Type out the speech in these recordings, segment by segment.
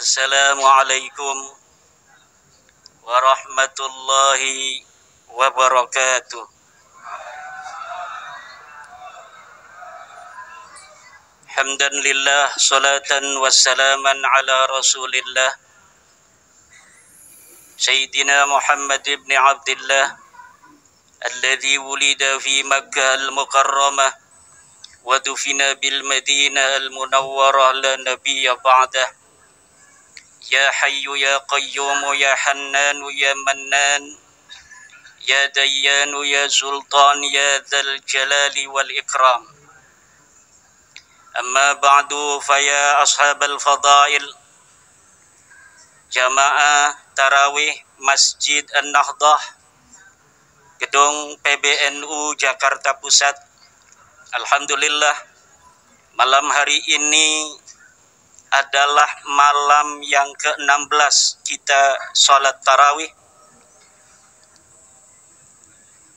Assalamualaikum warahmatullahi wabarakatuh. Hamdan lillah, salatan wassalaman ala rasulillah Sayyidina Muhammad ibn Abdillah alladhi wulida fi Makkah al-Mukarramah wa dufina bil Madinah al-Munawwarah la nabiyya ba'dah. Ya Hayyu ya Qayyumu ya Hannanu ya Mannan ya Dayyanu ya Sultan ya Dzal Jalali wal Ikram. Amma ba'du, faya ashabal fadail, jamaah tarawih Masjid An-Nahdah, Gedung PBNU Jakarta Pusat. Alhamdulillah, malam hari ini adalah malam yang ke-16 kita sholat tarawih.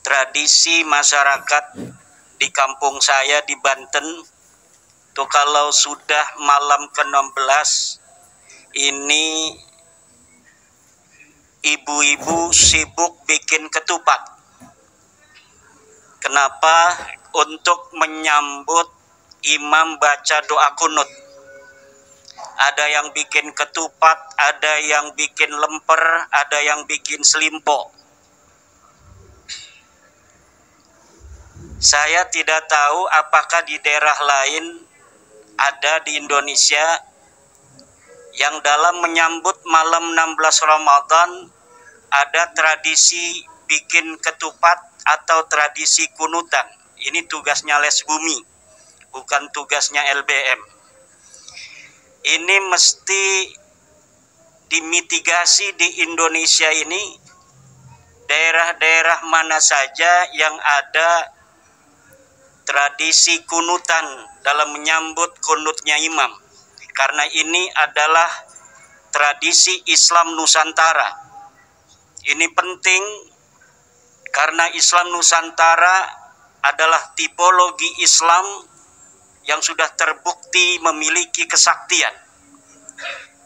Tradisi masyarakat di kampung saya di Banten tuh kalau sudah malam ke-16 ini ibu-ibu sibuk bikin ketupat. Kenapa? Untuk menyambut imam baca doa kunut. Ada yang bikin ketupat, ada yang bikin lemper, ada yang bikin selimpo. Saya tidak tahu apakah di daerah lain ada di Indonesia yang dalam menyambut malam 16 Ramadan ada tradisi bikin ketupat atau tradisi kunutan. Ini tugasnya Les Bumi, bukan tugasnya LBM. Ini mesti dimitigasi di Indonesia ini, daerah-daerah mana saja yang ada tradisi kunutan dalam menyambut kunutnya imam. Karena ini adalah tradisi Islam Nusantara. Ini penting karena Islam Nusantara adalah tipologi Islam yang sudah terbukti memiliki kesaktian.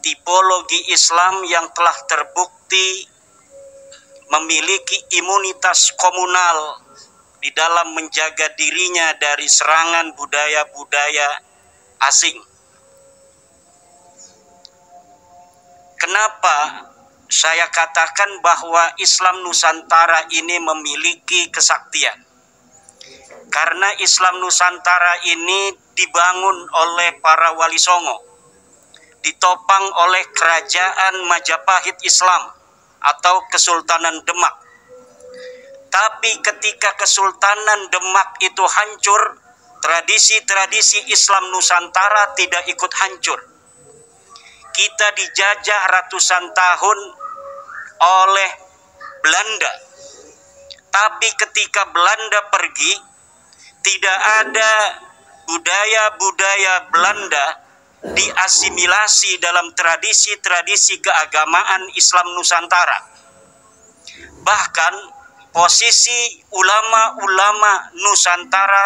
Tipologi Islam yang telah terbukti memiliki imunitas komunal di dalam menjaga dirinya dari serangan budaya-budaya asing. Kenapa saya katakan bahwa Islam Nusantara ini memiliki kesaktian? Karena Islam Nusantara ini dibangun oleh para wali songo, ditopang oleh kerajaan Majapahit Islam atau Kesultanan Demak. Tapi ketika Kesultanan Demak itu hancur, tradisi-tradisi Islam Nusantara tidak ikut hancur. Kita dijajah ratusan tahun oleh Belanda. Tapi ketika Belanda pergi, tidak ada budaya-budaya Belanda diasimilasi dalam tradisi-tradisi keagamaan Islam Nusantara. Bahkan posisi ulama-ulama Nusantara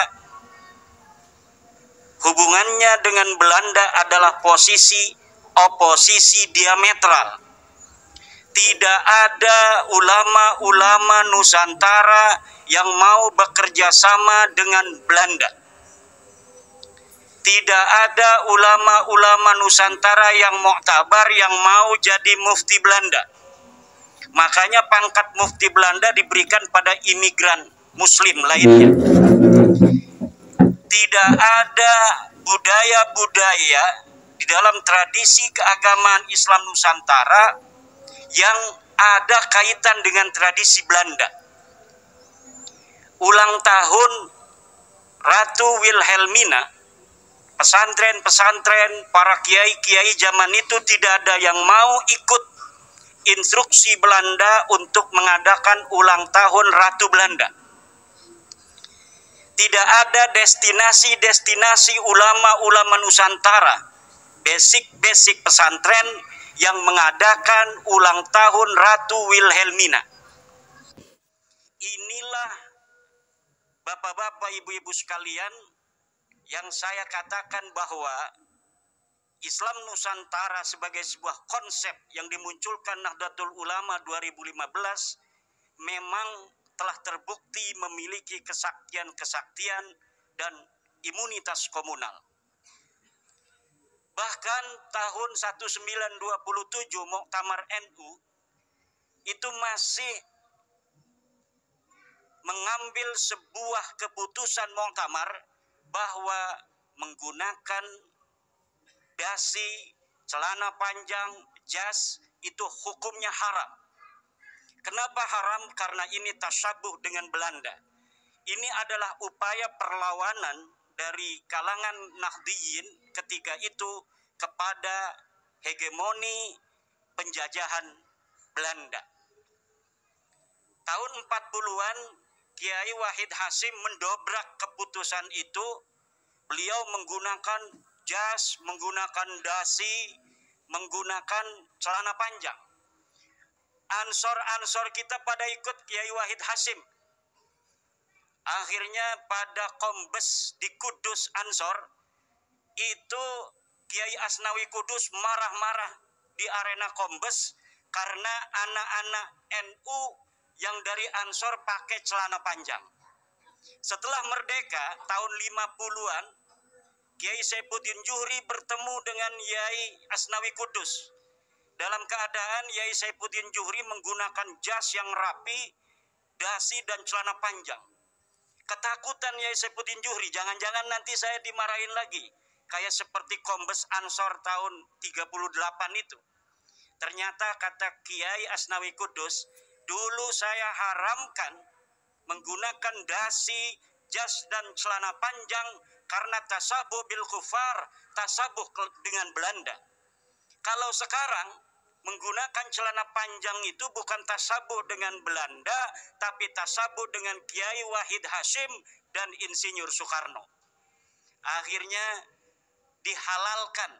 hubungannya dengan Belanda adalah posisi oposisi diametral. Tidak ada ulama-ulama Nusantara yang mau bekerja sama dengan Belanda. Tidak ada ulama-ulama Nusantara yang muktabar yang mau jadi mufti Belanda. Makanya pangkat mufti Belanda diberikan pada imigran Muslim lainnya. Tidak ada budaya-budaya di dalam tradisi keagamaan Islam Nusantara yang ada kaitan dengan tradisi Belanda. Ulang tahun Ratu Wilhelmina, pesantren-pesantren, para kiai-kiai zaman itu tidak ada yang mau ikut instruksi Belanda untuk mengadakan ulang tahun Ratu Belanda. Tidak ada destinasi-destinasi ulama-ulama Nusantara, basic pesantren yang mengadakan ulang tahun Ratu Wilhelmina. Inilah bapak-bapak, ibu-ibu sekalian yang saya katakan bahwa Islam Nusantara sebagai sebuah konsep yang dimunculkan Nahdlatul Ulama 2015 memang telah terbukti memiliki kesaktian-kesaktian dan imunitas komunal. Bahkan tahun 1927 Muktamar NU itu masih mengambil sebuah keputusan Muktamar bahwa menggunakan dasi, celana panjang, jas itu hukumnya haram. Kenapa haram? Karena ini tasyabuh dengan Belanda. Ini adalah upaya perlawanan dari kalangan Nahdliyin ketika itu kepada hegemoni penjajahan Belanda. Tahun 40-an Kiai Wahid Hasyim mendobrak keputusan itu. Beliau menggunakan jas, menggunakan dasi, menggunakan celana panjang. Ansor-ansor kita pada ikut Kiai Wahid Hasyim. Akhirnya pada Kombes di Kudus Ansor, itu Kiai Asnawi Kudus marah-marah di arena Kombes karena anak-anak NU yang dari Ansor pakai celana panjang. Setelah merdeka tahun 50-an, Kiai Saifuddin Juhri bertemu dengan Kiai Asnawi Kudus. Dalam keadaan Kiai Saifuddin Juhri menggunakan jas yang rapi, dasi dan celana panjang. Ketakutan Kiai Saifuddin Juhri, jangan-jangan nanti saya dimarahin lagi. Kayak seperti Kombes Ansor tahun 38 itu. Ternyata kata Kiai Asnawi Kudus, dulu saya haramkan menggunakan dasi, jas dan celana panjang karena tasabuh bil kufar, tasabuh dengan Belanda. Kalau sekarang menggunakan celana panjang itu bukan tasabuh dengan Belanda, tapi tasabuh dengan Kiai Wahid Hasyim dan Insinyur Soekarno. Akhirnya dihalalkan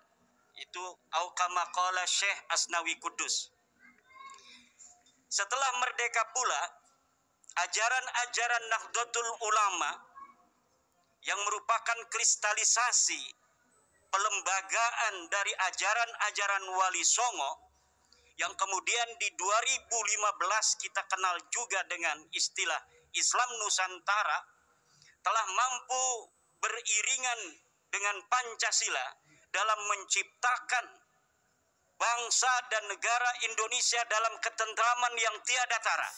itu kama qala Syekh Asnawi Kudus. Setelah merdeka pula, ajaran-ajaran Nahdlatul Ulama yang merupakan kristalisasi pelembagaan dari ajaran-ajaran Wali Songo yang kemudian di 2015 kita kenal juga dengan istilah Islam Nusantara, telah mampu beriringan dengan Pancasila dalam menciptakan bangsa dan negara Indonesia dalam ketentraman yang tiada tara.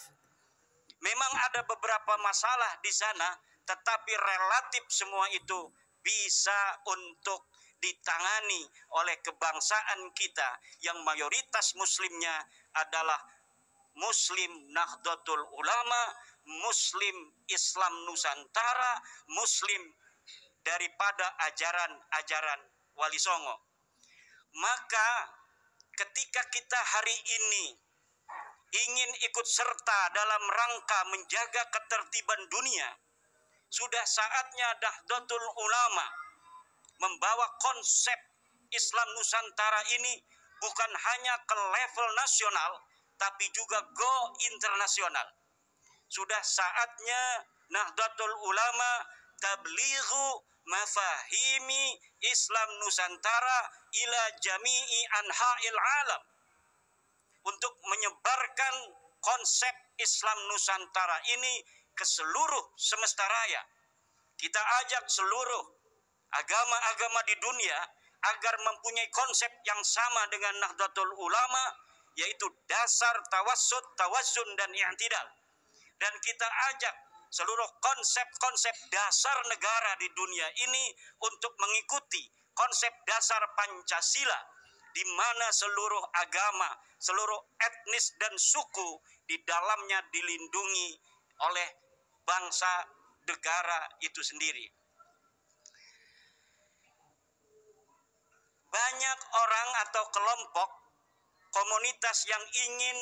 Memang ada beberapa masalah di sana, tetapi relatif semua itu bisa untuk ditangani oleh kebangsaan kita yang mayoritas muslimnya adalah Muslim Nahdlatul Ulama, Muslim Islam Nusantara, Muslim daripada ajaran-ajaran Wali Songo. Maka ketika kita hari ini ingin ikut serta dalam rangka menjaga ketertiban dunia, sudah saatnya Nahdlatul Ulama membawa konsep Islam Nusantara ini bukan hanya ke level nasional, tapi juga go internasional. Sudah saatnya Nahdlatul Ulama tablighu mafahimi Islam Nusantara ila jami'i anha'il alam, untuk menyebarkan konsep Islam Nusantara ini ke seluruh semesta raya. Kita ajak seluruh agama-agama di dunia agar mempunyai konsep yang sama dengan Nahdlatul Ulama, yaitu dasar tawassut, tawazun dan i'tidal. Dan kita ajak seluruh konsep-konsep dasar negara di dunia ini untuk mengikuti konsep dasar Pancasila, di mana seluruh agama, seluruh etnis dan suku di dalamnya dilindungi oleh bangsa negara itu sendiri. Banyak orang atau kelompok komunitas yang ingin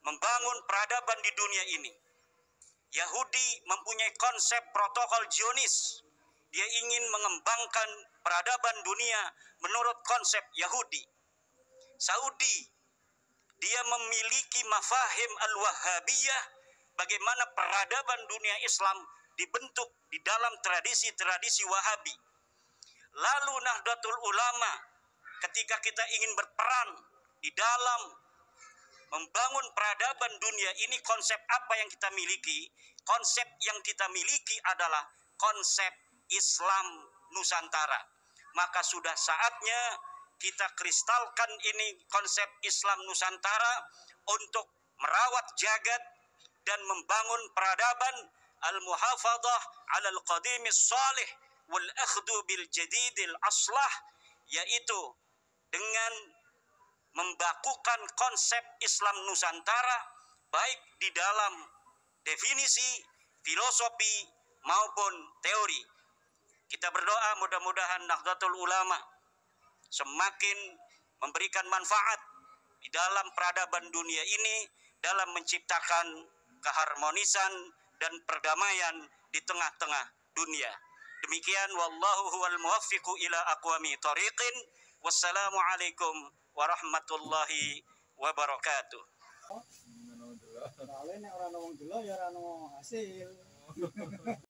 membangun peradaban di dunia ini. Yahudi mempunyai konsep protokol Zionis. Dia ingin mengembangkan peradaban dunia menurut konsep Yahudi. Saudi, dia memiliki mafahim al-Wahhabiyah, bagaimana peradaban dunia Islam dibentuk di dalam tradisi-tradisi Wahabi. Lalu Nahdlatul Ulama ketika kita ingin berperan di dalam membangun peradaban dunia ini, konsep apa yang kita miliki? Konsep yang kita miliki adalah konsep Islam Nusantara. Maka sudah saatnya kita kristalkan ini konsep Islam Nusantara untuk merawat jagat dan membangun peradaban al-muhafadzah 'ala al-qadimis salih wal akhdu bil jadidil aslah, yaitu dengan membakukan konsep Islam Nusantara baik di dalam definisi, filosofi maupun teori. Kita berdoa mudah-mudahan Nahdlatul Ulama semakin memberikan manfaat di dalam peradaban dunia ini dalam menciptakan keharmonisan dan perdamaian di tengah-tengah dunia. Demikian, wallahu huwal muwaffiqu ila aqwami thariqin. Wassalamualaikum warahmatullahi wabarakatuh. Soalnya nek ora ono wong delok ya ora ono hasil.